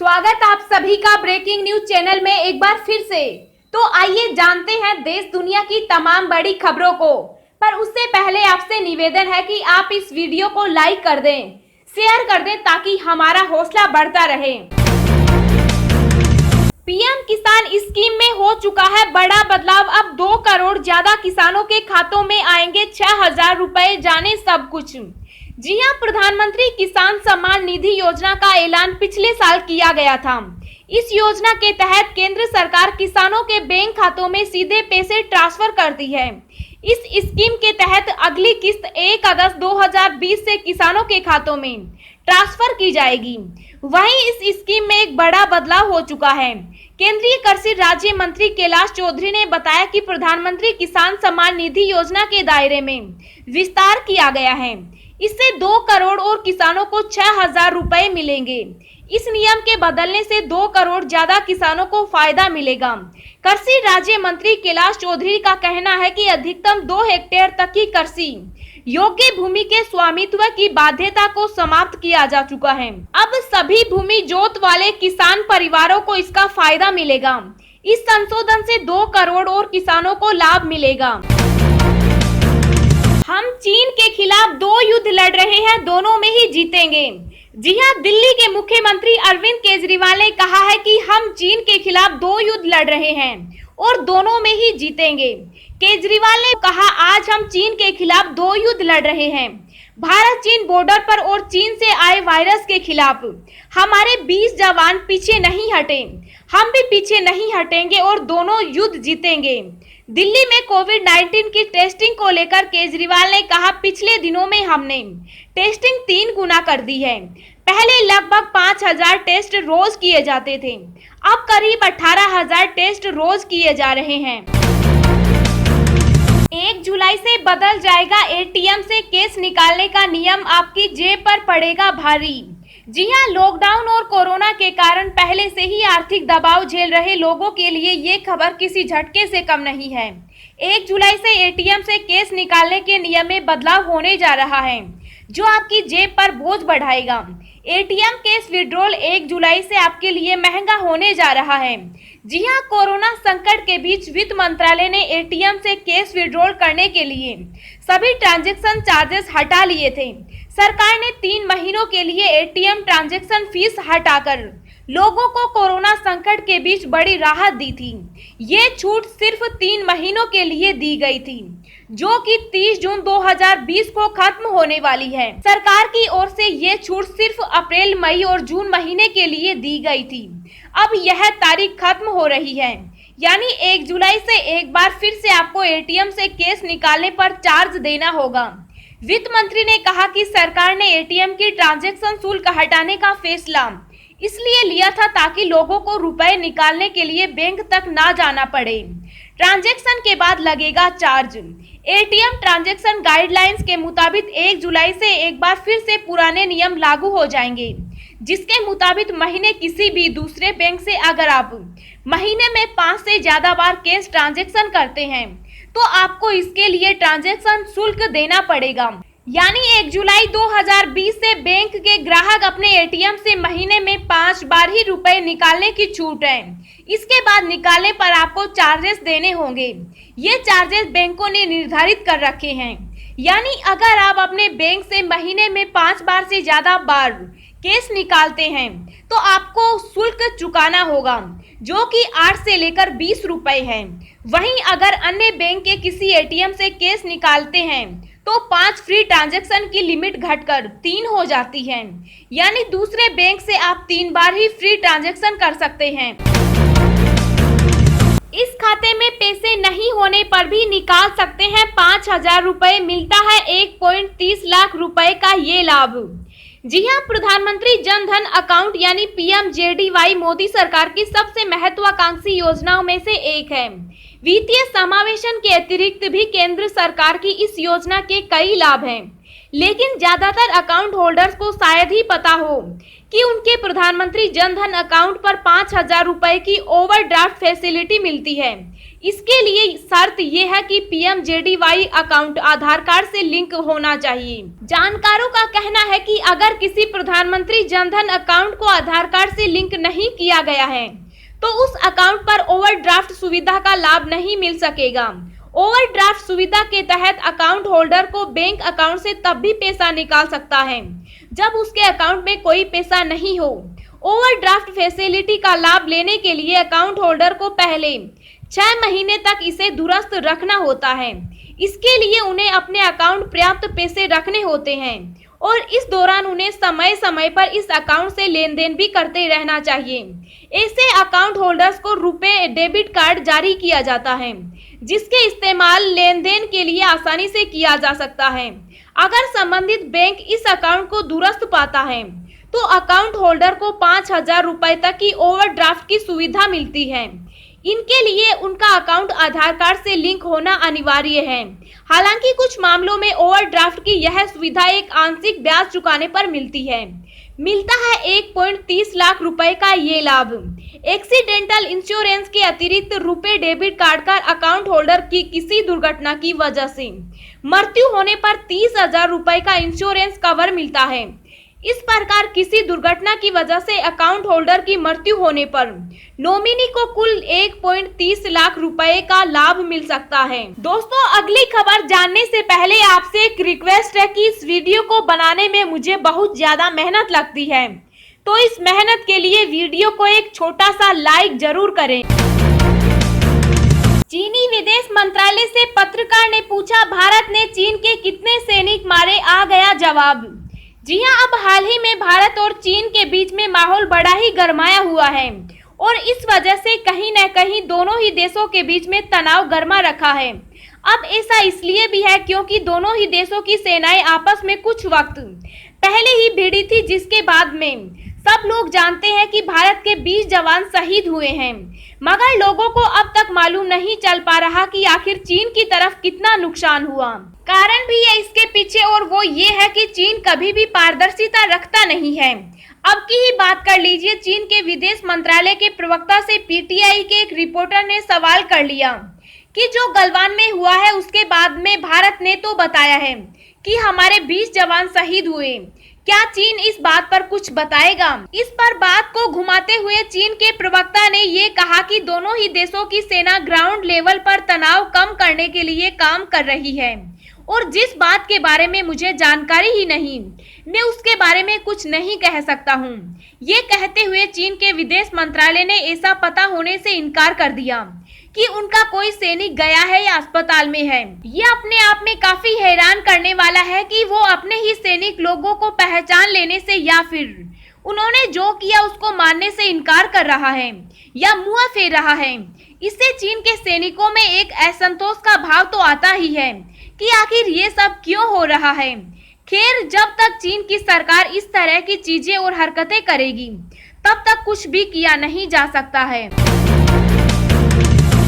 स्वागत आप सभी का ब्रेकिंग न्यूज चैनल में एक बार फिर से। तो आइए जानते हैं देश दुनिया की तमाम बड़ी खबरों को। पर उससे पहले आपसे निवेदन है कि आप इस वीडियो को लाइक कर दें, शेयर कर दें ताकि हमारा हौसला बढ़ता रहे। पीएम किसान स्कीम में हो चुका है बड़ा बदलाव। अब 2 करोड़ ज्यादा किसानों के खातों में आएंगे 6,000 रुपए। जाने सब कुछ। जी हां, प्रधानमंत्री किसान सम्मान निधि योजना का ऐलान पिछले साल किया गया था। इस योजना के तहत केंद्र सरकार किसानों के बैंक खातों में सीधे पैसे ट्रांसफर करती है। इस स्कीम के तहत अगली किस्त 1 अगस्त 2020 से किसानों के खातों में ट्रांसफर की जाएगी। वहीं इस स्कीम में एक बड़ा बदलाव हो चुका है। केंद्रीय कृषि राज्य मंत्री कैलाश चौधरी ने बताया कि प्रधानमंत्री किसान सम्मान निधि योजना के दायरे में विस्तार किया गया है। इससे 2 करोड़ और किसानों को 6,000 रुपए मिलेंगे। इस नियम के बदलने से 2 करोड़ ज्यादा किसानों को फायदा मिलेगा। कृषि राज्य मंत्री कैलाश चौधरी का कहना है कि अधिकतम 2 हेक्टेयर तक की कृषि योग्य भूमि के स्वामित्व की बाध्यता को समाप्त किया जा चुका है। अब सभी भूमि जोत वाले किसान परिवारों को इसका फायदा मिलेगा। इस संशोधन से 2 करोड़ और किसानों को लाभ मिलेगा। हम चीन के खिलाफ 2 युद्ध लड़ रहे हैं, दोनों में ही जीतेंगे। जी हां, दिल्ली के मुख्यमंत्री अरविंद केजरीवाल ने कहा है कि हम चीन के खिलाफ 2 युद्ध लड़ रहे हैं और दोनों में ही जीतेंगे। केजरीवाल ने कहा, आज हम चीन के खिलाफ 2 युद्ध लड़ रहे हैं, भारत चीन बॉर्डर पर और चीन से आए वायरस के खिलाफ। हमारे 20 जवान पीछे नहीं हटे, हम भी पीछे नहीं हटेंगे और दोनों युद्ध जीतेंगे। दिल्ली में कोविड-19 की टेस्टिंग को लेकर केजरीवाल ने कहा, पिछले दिनों में हमने टेस्टिंग 3 गुना कर दी है। पहले लगभग 5,000 टेस्ट रोज किए जाते थे, अब करीब 18,000 टेस्ट रोज किए जा रहे हैं। 1 जुलाई से बदल जाएगा एटीएम से कैश निकालने का नियम, आपकी जेब पर पड़ेगा भारी। जी हां, लॉकडाउन और कोरोना के कारण पहले से ही आर्थिक दबाव झेल रहे लोगों के लिए ये खबर किसी झटके से कम नहीं है। 1 जुलाई से एटीएम से कैश निकालने के नियम में बदलाव होने जा रहा है, जो आपकी जेब पर बोझ बढ़ाएगा। एटीएम कैश विड्रॉल 1 जुलाई से आपके लिए महंगा होने जा रहा है। जी हां, कोरोना संकट के बीच वित्त मंत्रालय ने एटीएम से कैश विड्रॉल करने के लिए सभी ट्रांजैक्शन चार्जेस हटा लिए थे। सरकार ने 3 महीनों के लिए एटीएम ट्रांजैक्शन फीस हटाकर लोगों को कोरोना संकट के बीच बड़ी राहत दी थी। ये छूट सिर्फ 3 महीनों के लिए दी गई थी, जो कि 30 जून 2020 को खत्म होने वाली है। सरकार की ओर से ये छूट सिर्फ अप्रैल, मई और जून महीने के लिए दी गई थी। अब यह तारीख खत्म हो रही है, यानी 1 जुलाई से एक बार फिर से आपको एटीएम से कैश निकालने पर चार्ज देना होगा। वित्त मंत्री ने कहा कि सरकार ने एटीएम की ट्रांजैक्शन शुल्क हटाने का फैसला इसलिए लिया था ताकि लोगों को रुपए निकालने के लिए बैंक तक ना जाना पड़े। ट्रांजैक्शन के बाद लगेगा चार्ज। एटीएम ट्रांजैक्शन गाइडलाइंस के मुताबिक 1 जुलाई से एक बार फिर से पुराने नियम लागू हो जाएंगे, जिसके मुताबिक महीने किसी भी दूसरे बैंक से अगर आप महीने में 5 से ज्यादा बार कैश ट्रांजैक्शन करते हैं तो आपको इसके लिए ट्रांजैक्शन शुल्क देना पड़ेगा। यानी 1 जुलाई 2020 से बैंक के ग्राहक अपने एटीएम से महीने में 5 बार ही रुपए निकालने की छूट है। इसके बाद निकालने पर आपको चार्जेस देने होंगे। ये चार्जेस बैंकों ने निर्धारित कर रखे हैं। यानी अगर आप अपने बैंक से महीने में 5 बार से ज्यादा बार कैश निकालते हैं तो आपको शुल्क चुकाना होगा, जो कि 8 से लेकर 20 रुपए है। वहीं अगर अन्य बैंक के किसी एटीएम से कैश निकालते हैं तो 5 फ्री ट्रांजैक्शन की लिमिट घटकर 3 हो जाती है। यानी दूसरे बैंक से आप 3 बार ही फ्री ट्रांजैक्शन कर सकते हैं। इस खाते में पैसे नहीं होने पर भी निकाल सकते हैं 5,000 रुपए। मिलता है 1.30 लाख रुपए का ये लाभ। जी हां, प्रधानमंत्री जन धन अकाउंट यानी PMJDY मोदी सरकार की सबसे महत्वाकांक्षी योजनाओं में से एक है। वित्तीय समावेशन के अतिरिक्त भी केंद्र सरकार की इस योजना के कई लाभ हैं, लेकिन ज्यादातर अकाउंट होल्डर्स को शायद ही पता हो कि उनके प्रधानमंत्री जन धन अकाउंट पर 5,000 रुपए की ओवरड्राफ्ट फैसिलिटी मिलती है। इसके लिए शर्त ये है कि पीएमजेडीवाई अकाउंट आधार कार्ड से लिंक होना चाहिए। जानकारों का कहना है कि अगर किसी प्रधानमंत्री जनधन अकाउंट को आधार कार्ड से लिंक नहीं किया गया है तो उस अकाउंट पर ओवरड्राफ्ट सुविधा का लाभ नहीं मिल सकेगा। ओवरड्राफ्ट सुविधा के तहत अकाउंट होल्डर को बैंक अकाउंट से तब भी पैसा निकाल सकता है जब उसके अकाउंट में कोई पैसा नहीं हो। ओवरड्राफ्ट फैसिलिटी का लाभ लेने के लिए अकाउंट होल्डर को पहले 6 महीने तक इसे दुरुस्त रखना होता है। इसके लिए उन्हें अपने अकाउंट पर्याप्त पैसे रखने होते हैं और इस दौरान उन्हें समय समय पर इस अकाउंट से लेन देन भी करते रहना चाहिए। ऐसे अकाउंट होल्डर्स को रुपए डेबिट कार्ड जारी किया जाता है जिसके इस्तेमाल लेन देन के लिए आसानी से किया जा सकता है। अगर संबंधित बैंक इस अकाउंट को दुरुस्त पाता है तो अकाउंट होल्डर को 5,000 रुपए तक की ओवरड्राफ्ट की सुविधा मिलती है। इनके लिए उनका अकाउंट आधार कार्ड से लिंक होना अनिवार्य है। हालांकि कुछ मामलों में ओवरड्राफ्ट की यह सुविधा एक आंशिक ब्याज चुकाने पर मिलती है। मिलता है 1.30 लाख रुपए का ये लाभ। एक्सीडेंटल इंश्योरेंस के अतिरिक्त रुपए डेबिट कार्ड का अकाउंट होल्डर की किसी दुर्घटना की वजह से मृत्यु होने पर 30,000 रुपए का इंश्योरेंस कवर मिलता है। इस प्रकार किसी दुर्घटना की वजह से अकाउंट होल्डर की मृत्यु होने पर नॉमिनी को कुल 1.30 लाख रुपए का लाभ मिल सकता है। दोस्तों, अगली खबर जानने से पहले आपसे एक रिक्वेस्ट है कि इस वीडियो को बनाने में मुझे बहुत ज्यादा मेहनत लगती है, तो इस मेहनत के लिए वीडियो को एक छोटा सा लाइक जरूर करें। चीनी विदेश मंत्रालय से पत्रकार ने पूछा, भारत ने चीन के कितने सैनिक मारे? आ गया जवाब। जी हां, अब हाल ही में भारत और चीन के बीच में माहौल बड़ा ही गरमाया हुआ है और इस वजह से कहीं न कहीं दोनों ही देशों के बीच में तनाव गरमा रखा है। अब ऐसा इसलिए भी है क्योंकि दोनों ही देशों की सेनाएं आपस में कुछ वक्त पहले ही भिड़ी थी, जिसके बाद में सब लोग जानते हैं कि भारत के 20 जवान शहीद हुए हैं, मगर लोगों को अब तक मालूम नहीं चल पा रहा कि आखिर चीन की तरफ कितना नुकसान हुआ। कारण भी है इसके पीछे और वो ये है कि चीन कभी भी पारदर्शिता रखता नहीं है। अब की ही बात कर लीजिए, चीन के विदेश मंत्रालय के प्रवक्ता से पीटीआई के एक रिपोर्टर ने सवाल कर लिया कि जो गलवान में हुआ है उसके बाद में भारत ने तो बताया है कि हमारे 20 जवान शहीद हुए, क्या चीन इस बात पर कुछ बताएगा? इस पर बात को घुमाते हुए चीन के प्रवक्ता ने ये कहा कि दोनों ही देशों की सेना ग्राउंड लेवल पर तनाव कम करने के लिए काम कर रही है और जिस बात के बारे में मुझे जानकारी ही नहीं, मैं उसके बारे में कुछ नहीं कह सकता हूँ। ये कहते हुए चीन के विदेश मंत्रालय ने ऐसा पता होने से इनकार कर दिया कि उनका कोई सैनिक गया है या अस्पताल में है। ये अपने आप में काफी हैरान करने वाला है कि वो अपने ही सैनिक लोगों को पहचान लेने से या फिर उन्होंने जो किया उसको मानने से इनकार कर रहा है या मुंह फेर रहा है। इससे चीन के सैनिकों में एक असंतोष का भाव तो आता ही है कि आखिर ये सब क्यों हो रहा है। खैर, जब तक चीन की सरकार इस तरह की चीजें और हरकतें करेगी तब तक कुछ भी किया नहीं जा सकता है।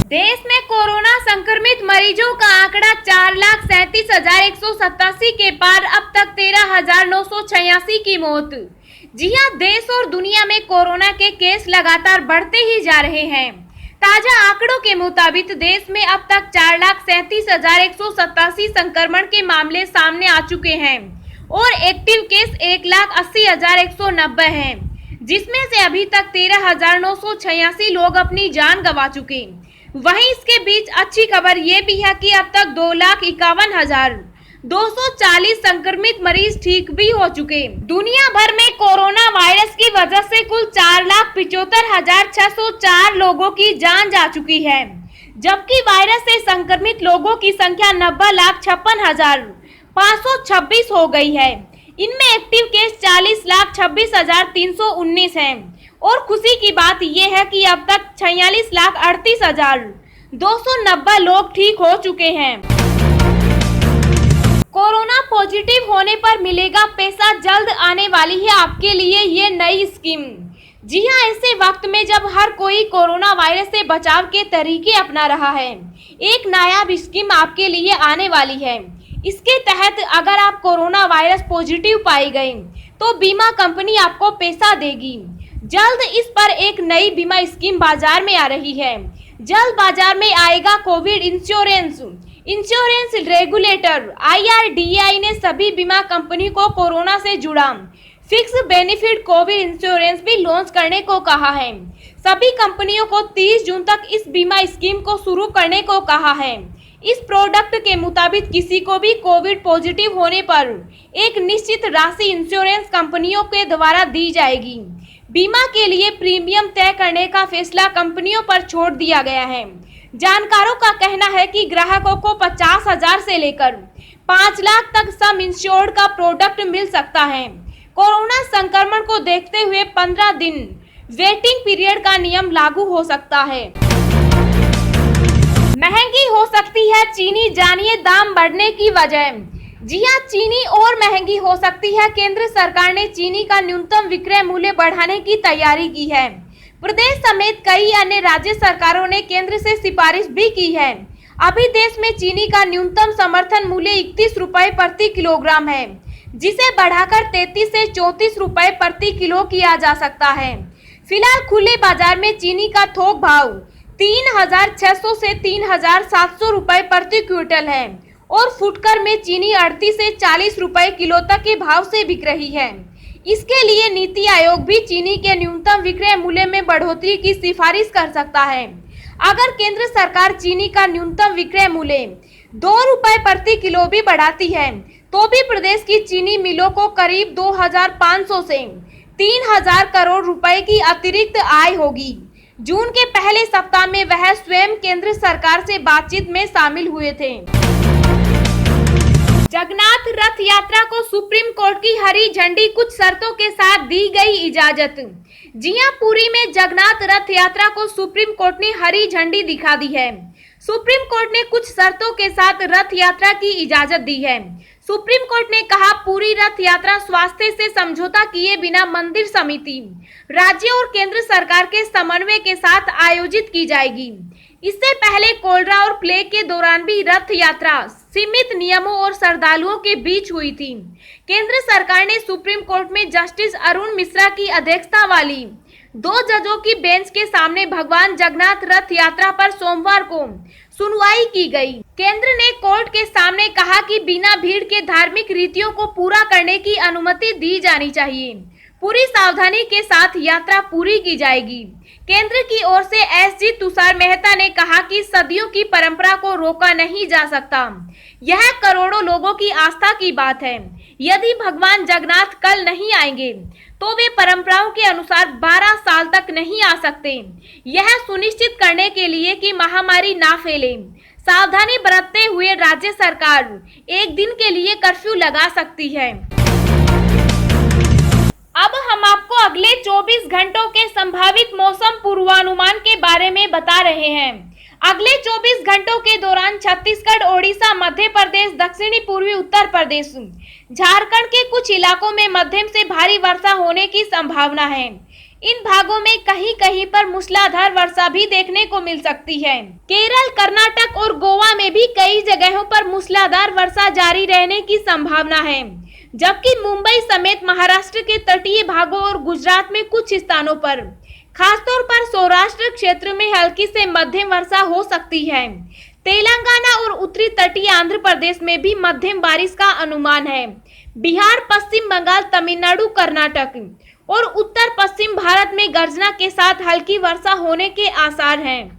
देश में कोरोना संक्रमित मरीजों का आंकड़ा 4,37,187 के पार, अब तक 13,986 की मौत। जी हां, देश और दुनिया में कोरोना के केस लगातार बढ़ते ही जा रहे हैं। ताजा आंकड़ों के मुताबिक देश में अब तक 4,37,187 संक्रमण के मामले सामने आ चुके हैं और एक्टिव केस 1,80,190 हैं, जिसमें से अभी तक 13,986 लोग अपनी जान गंवा चुके। वहीं इसके बीच अच्छी खबर ये भी है कि अब तक 2,51,240 संक्रमित मरीज ठीक भी हो चुके। दुनिया भर में कोरोना वायरस की वजह से कुल 4,75,604 लोगों की जान जा चुकी है, जबकि वायरस से संक्रमित लोगों की संख्या 90,56,526 हो गई है। इनमें एक्टिव केस 40,26,319 हैं और खुशी की बात यह है कि अब तक 46,38,290 लोग ठीक हो चुके हैं। कोरोना पॉजिटिव होने पर मिलेगा पैसा, जल्द आने वाली है आपके लिए ये नई स्कीम। जी हां, ऐसे वक्त में जब हर कोई कोरोना वायरस से बचाव के तरीके अपना रहा है, एक नायाब स्कीम आपके लिए आने वाली है। इसके तहत अगर आप कोरोना वायरस पॉजिटिव पाए गए तो बीमा कंपनी आपको पैसा देगी। जल्द इस पर एक नई बीमा स्कीम बाजार में आ रही है, जल्द बाजार में आएगा Covid insurance. Insurance regulator IRDAI ने सभी बीमा कंपनी को कोरोना से जुड़ा फिक्स बेनिफिट कोविड इंश्योरेंस भी लॉन्च करने को कहा है। सभी कंपनियों को 30 जून तक इस बीमा स्कीम को शुरू करने को कहा है। इस प्रोडक्ट के मुताबिक किसी को भी कोविड पॉजिटिव होने पर एक निश्चित राशि इंश्योरेंस कंपनियों के द्वारा दी जाएगी। बीमा के लिए प्रीमियम तय करने का फैसला कंपनियों पर छोड़ दिया गया है। जानकारों का कहना है कि ग्राहकों को 50,000 से लेकर 5 लाख तक सम इंश्योर्ड का प्रोडक्ट मिल सकता है। कोरोना संक्रमण को देखते हुए 15 दिन वेटिंग पीरियड का नियम लागू हो सकता है। महंगी हो सकती है चीनी, जानिए दाम बढ़ने की वजह। जी हां, चीनी और महंगी हो सकती है। केंद्र सरकार ने चीनी का न्यूनतम विक्रय मूल्य बढ़ाने की तैयारी की है। प्रदेश समेत कई अन्य राज्य सरकारों ने केंद्र से सिफारिश भी की है। अभी देश में चीनी का न्यूनतम समर्थन मूल्य 31 रुपए प्रति किलोग्राम है, जिसे बढ़ाकर 33 से 34 रुपए प्रति किलो किया जा सकता है। फिलहाल खुले बाजार में चीनी का थोक भाव 3,600 से 3,700 रुपए प्रति क्विंटल है और फुटकर में चीनी 38 से 40 रुपए किलो तक के भाव से बिक रही है। इसके लिए नीति आयोग भी चीनी के न्यूनतम विक्रय मूल्य में बढ़ोतरी की सिफारिश कर सकता है। अगर केंद्र सरकार चीनी का न्यूनतम विक्रय मूल्य 2 रुपए प्रति किलो भी बढ़ाती है तो भी प्रदेश की चीनी मिलों को करीब 2,500 से 3,000 करोड़ रुपए की अतिरिक्त आय होगी। जून के पहले सप्ताह में वह स्वयं केंद्र सरकार से बातचीत में शामिल हुए थे। जगन्नाथ रथ यात्रा को सुप्रीम कोर्ट की हरी झंडी, कुछ शर्तों के साथ दी गई इजाजत। जी हां, पुरी में जगन्नाथ रथ यात्रा को सुप्रीम कोर्ट ने हरी झंडी दिखा दी है। सुप्रीम कोर्ट ने कुछ शर्तों के साथ रथ यात्रा की इजाजत दी है। सुप्रीम कोर्ट ने कहा, पूरी रथ यात्रा स्वास्थ्य से समझौता किए बिना मंदिर समिति, राज्य और केंद्र सरकार के समन्वय के साथ आयोजित की जाएगी। इससे पहले कोलरा और प्लेग के दौरान भी रथ यात्रा सीमित नियमों और श्रद्धालुओं के बीच हुई थी। केंद्र सरकार ने सुप्रीम कोर्ट में जस्टिस अरुण मिश्रा की अध्यक्षता वाली 2 जजों की बेंच के सामने भगवान जगन्नाथ रथ यात्रा पर सोमवार को सुनवाई की गई। केंद्र ने कोर्ट के सामने कहा कि बिना भीड़ के धार्मिक रीतियों को पूरा करने की अनुमति दी जानी चाहिए। पूरी सावधानी के साथ यात्रा पूरी की जाएगी। केंद्र की ओर से SG तुषार मेहता ने कहा कि सदियों की परंपरा को रोका नहीं जा सकता। यह करोड़ों लोगों की आस्था की बात है। यदि भगवान जगन्नाथ कल नहीं आएंगे तो वे परंपराओं के अनुसार 12 साल तक नहीं आ सकते। यह सुनिश्चित करने के लिए कि महामारी ना फैले, सावधानी बरतते हुए राज्य सरकार एक दिन के लिए कर्फ्यू लगा सकती है। अब हम आपको अगले 24 घंटों के संभावित मौसम पूर्वानुमान के बारे में बता रहे हैं। अगले 24 घंटों के दौरान छत्तीसगढ़, ओडिशा, मध्य प्रदेश, दक्षिणी पूर्वी उत्तर प्रदेश, झारखंड के कुछ इलाकों में मध्यम से भारी वर्षा होने की संभावना है। इन भागों में कहीं कहीं पर मूसलाधार वर्षा भी देखने को मिल सकती है। केरल, कर्नाटक और गोवा में भी कई जगहों पर मूसलाधार वर्षा जारी रहने की संभावना है, जबकि मुंबई समेत महाराष्ट्र के तटीय भागों और गुजरात में कुछ स्थानों पर, खासतौर पर सौराष्ट्र क्षेत्र में हल्की से मध्यम वर्षा हो सकती है। तेलंगाना और उत्तरी तटीय आंध्र प्रदेश में भी मध्यम बारिश का अनुमान है। बिहार, पश्चिम बंगाल, तमिलनाडु, कर्नाटक और उत्तर पश्चिम भारत में गर्जना के साथ हल्की वर्षा होने के आसार हैं।